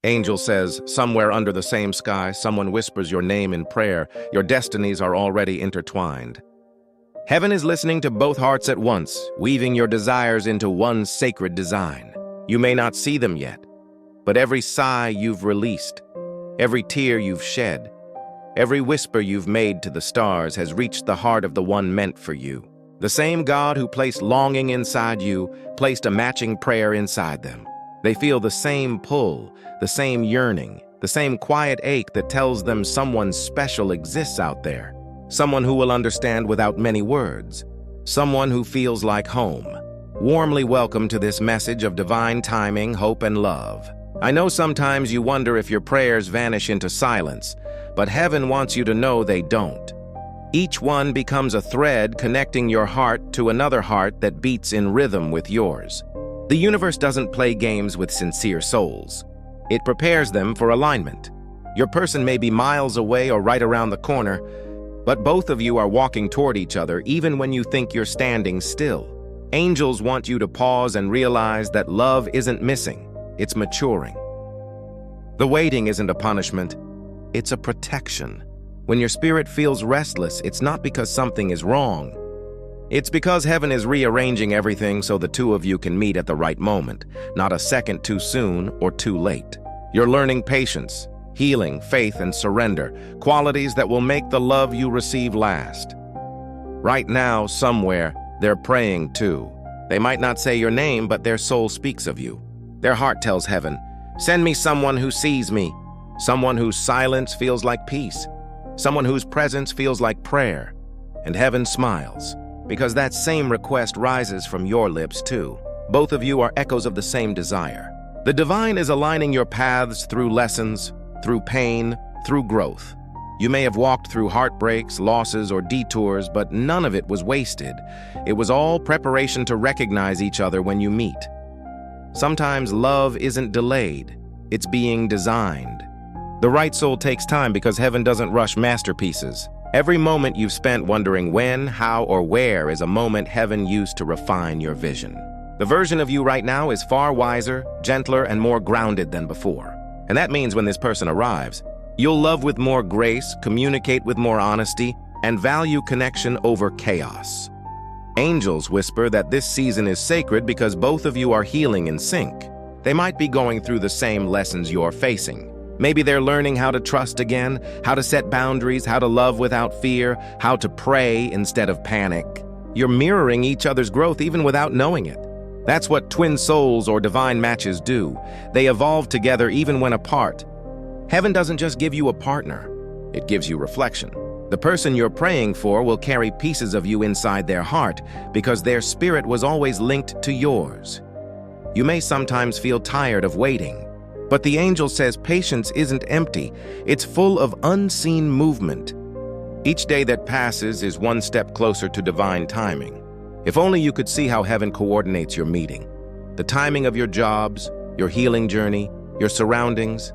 Angel says, somewhere under the same sky, someone whispers your name in prayer. Your destinies are already intertwined. Heaven is listening to both hearts at once, weaving your desires into one sacred design. You may not see them yet, but every sigh you've released, every tear you've shed, every whisper you've made to the stars has reached the heart of the one meant for you. The same God who placed longing inside you placed a matching prayer inside them. They feel the same pull, the same yearning, the same quiet ache that tells them someone special exists out there. Someone who will understand without many words. Someone who feels like home. Warmly welcome to this message of divine timing, hope, and love. I know sometimes you wonder if your prayers vanish into silence, but heaven wants you to know they don't. Each one becomes a thread connecting your heart to another heart that beats in rhythm with yours. The universe doesn't play games with sincere souls. It prepares them for alignment. Your person may be miles away or right around the corner, but both of you are walking toward each other even when you think you're standing still. Angels want you to pause and realize that love isn't missing, it's maturing. The waiting isn't a punishment, it's a protection. When your spirit feels restless, it's not because something is wrong. It's because heaven is rearranging everything so the two of you can meet at the right moment, not a second too soon or too late. You're learning patience, healing, faith, and surrender, qualities that will make the love you receive last. Right now, somewhere, they're praying too. They might not say your name, but their soul speaks of you. Their heart tells heaven, "Send me someone who sees me, someone whose silence feels like peace, someone whose presence feels like prayer." And heaven smiles, because that same request rises from your lips too. Both of you are echoes of the same desire. The divine is aligning your paths through lessons, through pain, through growth. You may have walked through heartbreaks, losses, or detours, but none of it was wasted. It was all preparation to recognize each other when you meet. Sometimes love isn't delayed, it's being designed. The right soul takes time because heaven doesn't rush masterpieces. Every moment you've spent wondering when, how, or where is a moment heaven used to refine your vision. The version of you right now is far wiser, gentler, and more grounded than before. And that means when this person arrives, you'll love with more grace, communicate with more honesty, and value connection over chaos. Angels whisper that this season is sacred because both of you are healing in sync. They might be going through the same lessons you're facing. Maybe they're learning how to trust again, how to set boundaries, how to love without fear, how to pray instead of panic. You're mirroring each other's growth even without knowing it. That's what twin souls or divine matches do. They evolve together even when apart. Heaven doesn't just give you a partner, it gives you reflection. The person you're praying for will carry pieces of you inside their heart because their spirit was always linked to yours. You may sometimes feel tired of waiting, but the angel says patience isn't empty, it's full of unseen movement. Each day that passes is one step closer to divine timing. If only you could see how heaven coordinates your meeting. The timing of your jobs, your healing journey, your surroundings,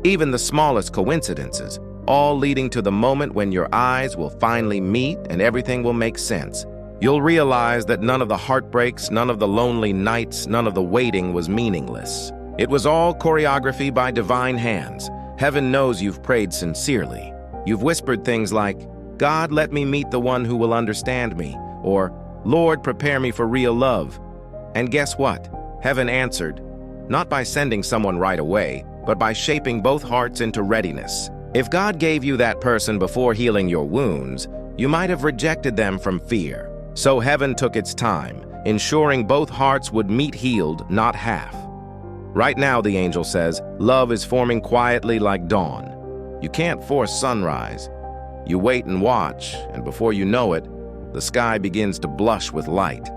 even the smallest coincidences, all leading to the moment when your eyes will finally meet and everything will make sense. You'll realize that none of the heartbreaks, none of the lonely nights, none of the waiting was meaningless. It was all choreography by divine hands. Heaven knows you've prayed sincerely. You've whispered things like, "God, let me meet the one who will understand me," or "Lord, prepare me for real love." And guess what? Heaven answered, not by sending someone right away, but by shaping both hearts into readiness. If God gave you that person before healing your wounds, you might have rejected them from fear. So heaven took its time, ensuring both hearts would meet healed, not half. Right now, the angel says, love is forming quietly like dawn. You can't force sunrise. You wait and watch, and before you know it, the sky begins to blush with light.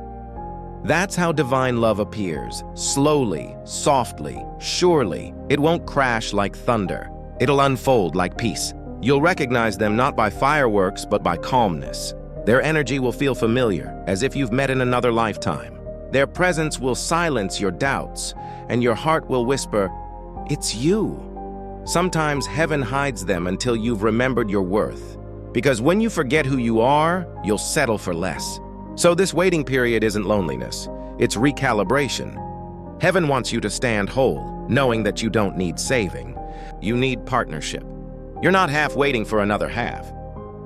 That's how divine love appears, slowly, softly, surely. It won't crash like thunder. It'll unfold like peace. You'll recognize them not by fireworks, but by calmness. Their energy will feel familiar, as if you've met in another lifetime. Their presence will silence your doubts, and your heart will whisper, "It's you." Sometimes heaven hides them until you've remembered your worth. Because when you forget who you are, you'll settle for less. So this waiting period isn't loneliness, it's recalibration. Heaven wants you to stand whole, knowing that you don't need saving. You need partnership. You're not half waiting for another half.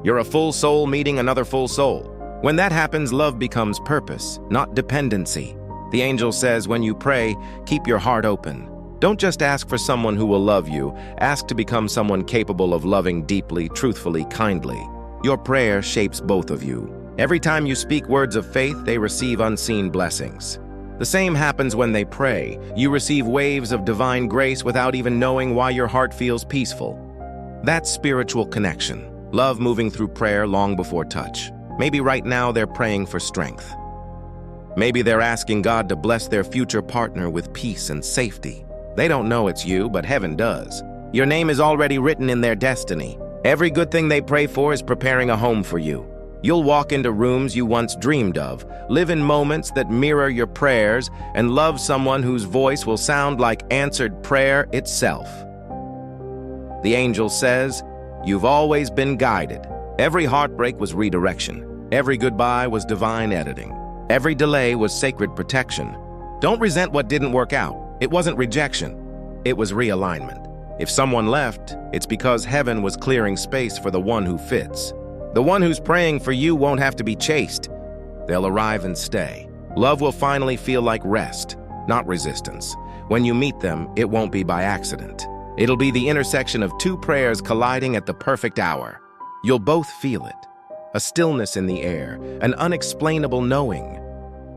You're a full soul meeting another full soul. When that happens, love becomes purpose, not dependency. The angel says when you pray, keep your heart open. Don't just ask for someone who will love you. Ask to become someone capable of loving deeply, truthfully, kindly. Your prayer shapes both of you. Every time you speak words of faith, they receive unseen blessings. The same happens when they pray. You receive waves of divine grace without even knowing why your heart feels peaceful. That's spiritual connection. Love moving through prayer long before touch. Maybe right now they're praying for strength. Maybe they're asking God to bless their future partner with peace and safety. They don't know it's you, but heaven does. Your name is already written in their destiny. Every good thing they pray for is preparing a home for you. You'll walk into rooms you once dreamed of, live in moments that mirror your prayers, and love someone whose voice will sound like answered prayer itself. The angel says, "You've always been guided." Every heartbreak was redirection. Every goodbye was divine editing. Every delay was sacred protection. Don't resent what didn't work out. It wasn't rejection. It was realignment. If someone left, it's because heaven was clearing space for the one who fits. The one who's praying for you won't have to be chased. They'll arrive and stay. Love will finally feel like rest, not resistance. When you meet them, it won't be by accident. It'll be the intersection of two prayers colliding at the perfect hour. You'll both feel it. A stillness in the air, an unexplainable knowing.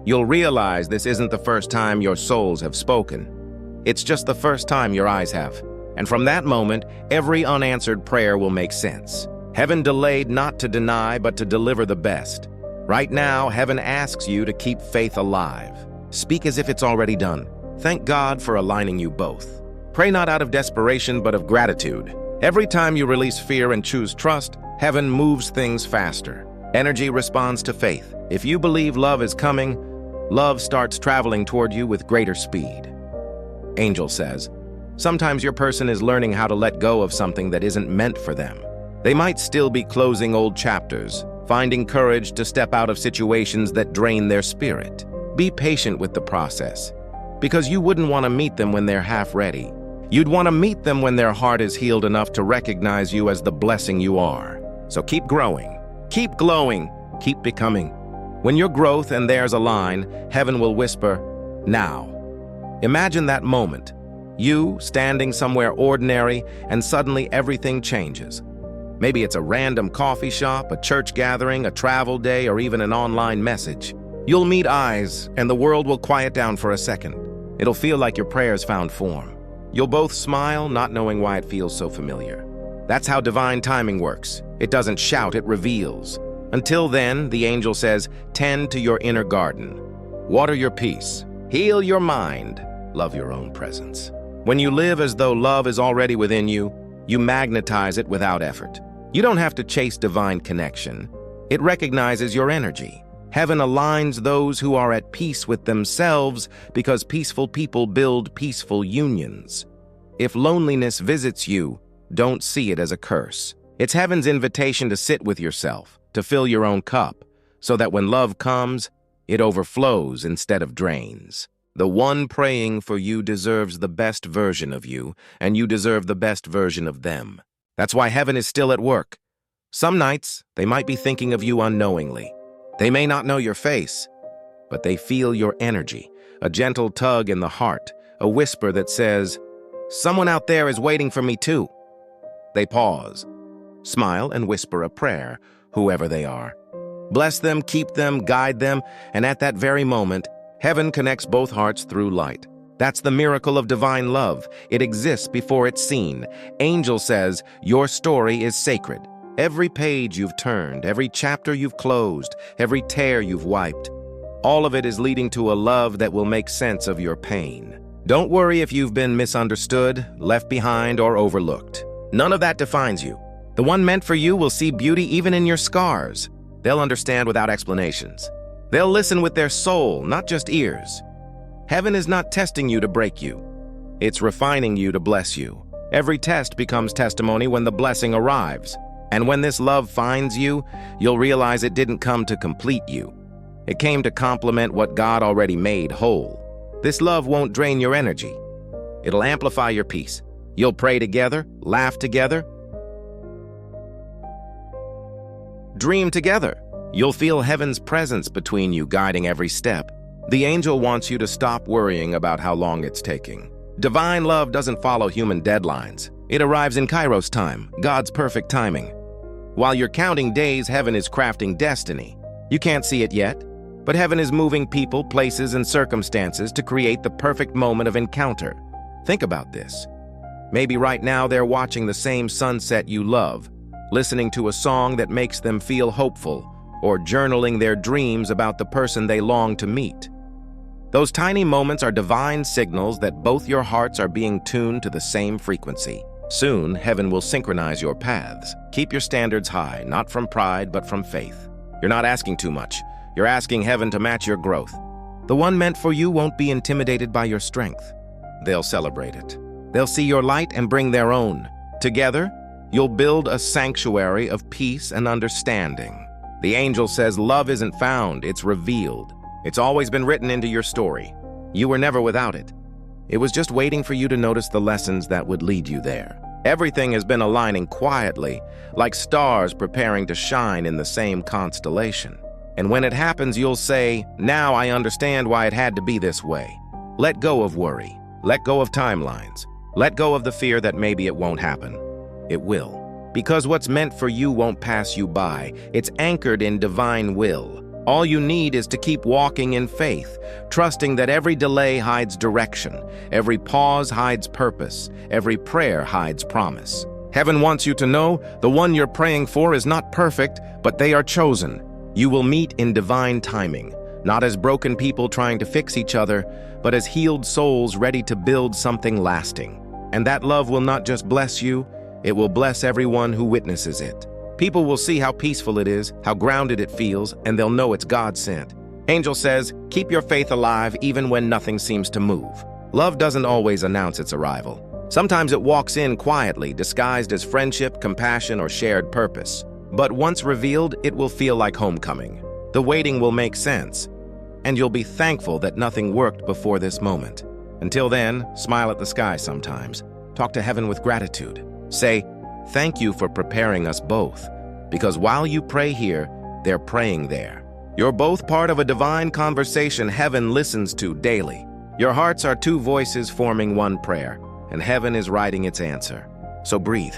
You'll realize this isn't the first time your souls have spoken. It's just the first time your eyes have. And from that moment, every unanswered prayer will make sense. Heaven delayed not to deny, but to deliver the best. Right now, heaven asks you to keep faith alive. Speak as if it's already done. Thank God for aligning you both. Pray not out of desperation, but of gratitude. Every time you release fear and choose trust, heaven moves things faster. Energy responds to faith. If you believe love is coming, love starts traveling toward you with greater speed. Angel says, sometimes your person is learning how to let go of something that isn't meant for them. They might still be closing old chapters, finding courage to step out of situations that drain their spirit. Be patient with the process, because you wouldn't want to meet them when they're half ready. You'd want to meet them when their heart is healed enough to recognize you as the blessing you are. So keep growing, keep glowing, keep becoming. When your growth and theirs align, heaven will whisper, now. Imagine that moment. You standing somewhere ordinary, and suddenly everything changes. Maybe it's a random coffee shop, a church gathering, a travel day, or even an online message. You'll meet eyes, and the world will quiet down for a second. It'll feel like your prayers found form. You'll both smile, not knowing why it feels so familiar. That's how divine timing works. It doesn't shout, it reveals. Until then, the angel says, tend to your inner garden. Water your peace. Heal your mind. Love your own presence. When you live as though love is already within you, you magnetize it without effort. You don't have to chase divine connection. It recognizes your energy. Heaven aligns those who are at peace with themselves because peaceful people build peaceful unions. If loneliness visits you, don't see it as a curse. It's heaven's invitation to sit with yourself, to fill your own cup, so that when love comes, it overflows instead of drains. The one praying for you deserves the best version of you, and you deserve the best version of them. That's why heaven is still at work. Some nights, they might be thinking of you unknowingly. They may not know your face, but they feel your energy, a gentle tug in the heart, a whisper that says, someone out there is waiting for me too. They pause, smile, and whisper a prayer, whoever they are. Bless them, keep them, guide them, and at that very moment, heaven connects both hearts through light. That's the miracle of divine love. It exists before it's seen. Angel says, your story is sacred. Every page you've turned, every chapter you've closed, every tear you've wiped, all of it is leading to a love that will make sense of your pain. Don't worry if you've been misunderstood, left behind, or overlooked. None of that defines you. The one meant for you will see beauty even in your scars. They'll understand without explanations. They'll listen with their soul, not just ears. Heaven is not testing you to break you. It's refining you to bless you. Every test becomes testimony when the blessing arrives. And when this love finds you, you'll realize it didn't come to complete you. It came to complement what God already made whole. This love won't drain your energy. It'll amplify your peace. You'll pray together, laugh together, dream together. You'll feel heaven's presence between you, guiding every step. The angel wants you to stop worrying about how long it's taking. Divine love doesn't follow human deadlines. It arrives in Kairos time, God's perfect timing. While you're counting days, heaven is crafting destiny. You can't see it yet, but heaven is moving people, places, and circumstances to create the perfect moment of encounter. Think about this. Maybe right now they're watching the same sunset you love, listening to a song that makes them feel hopeful, or journaling their dreams about the person they long to meet. Those tiny moments are divine signals that both your hearts are being tuned to the same frequency. Soon, heaven will synchronize your paths. Keep your standards high, not from pride, but from faith. You're not asking too much. You're asking heaven to match your growth. The one meant for you won't be intimidated by your strength. They'll celebrate it. They'll see your light and bring their own. Together, you'll build a sanctuary of peace and understanding. The angel says love isn't found, it's revealed. It's always been written into your story. You were never without it. It was just waiting for you to notice the lessons that would lead you there. Everything has been aligning quietly, like stars preparing to shine in the same constellation. And when it happens, you'll say, "Now I understand why it had to be this way." Let go of worry. Let go of timelines. Let go of the fear that maybe it won't happen. It will. Because what's meant for you won't pass you by. It's anchored in divine will. All you need is to keep walking in faith, trusting that every delay hides direction, every pause hides purpose, every prayer hides promise. Heaven wants you to know the one you're praying for is not perfect, but they are chosen. You will meet in divine timing, not as broken people trying to fix each other, but as healed souls ready to build something lasting. And that love will not just bless you, it will bless everyone who witnesses it. People will see how peaceful it is, how grounded it feels, and they'll know it's God sent. Angel says, keep your faith alive even when nothing seems to move. Love doesn't always announce its arrival. Sometimes it walks in quietly, disguised as friendship, compassion, or shared purpose. But once revealed, it will feel like homecoming. The waiting will make sense, and you'll be thankful that nothing worked before this moment. Until then, smile at the sky sometimes. Talk to heaven with gratitude. Say, thank you for preparing us both, because while you pray here, they're praying there. You're both part of a divine conversation heaven listens to daily. Your hearts are two voices forming one prayer, and heaven is writing its answer. So breathe.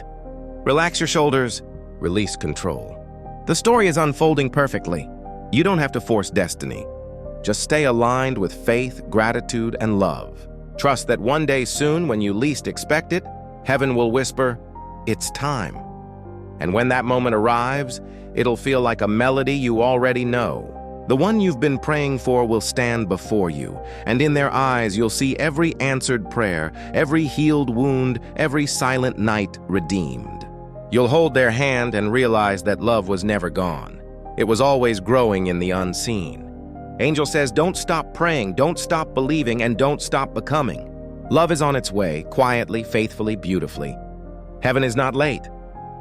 Relax your shoulders, release control. The story is unfolding perfectly. You don't have to force destiny. Just stay aligned with faith, gratitude, and love. Trust that one day soon, when you least expect it, heaven will whisper, "It's time." And when that moment arrives, it'll feel like a melody you already know. The one you've been praying for will stand before you, and in their eyes you'll see every answered prayer, every healed wound, every silent night redeemed. You'll hold their hand and realize that love was never gone. It was always growing in the unseen. Angel says, don't stop praying, don't stop believing, and don't stop becoming. Love is on its way, quietly, faithfully, beautifully. Heaven is not late.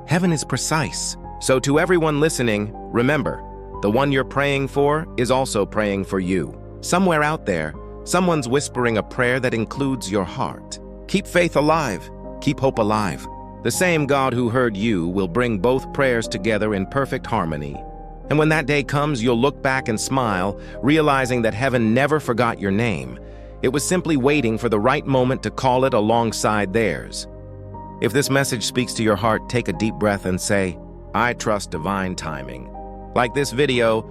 Heaven is precise. So to everyone listening, remember, the one you're praying for is also praying for you. Somewhere out there, someone's whispering a prayer that includes your heart. Keep faith alive. Keep hope alive. The same God who heard you will bring both prayers together in perfect harmony. And when that day comes, you'll look back and smile, realizing that heaven never forgot your name. It was simply waiting for the right moment to call it alongside theirs. If this message speaks to your heart, take a deep breath and say, I trust divine timing. Like this video,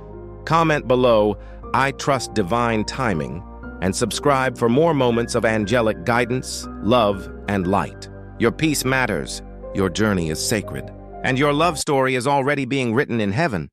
comment below, I trust divine timing, and subscribe for more moments of angelic guidance, love, and light. Your peace matters, your journey is sacred, and your love story is already being written in heaven.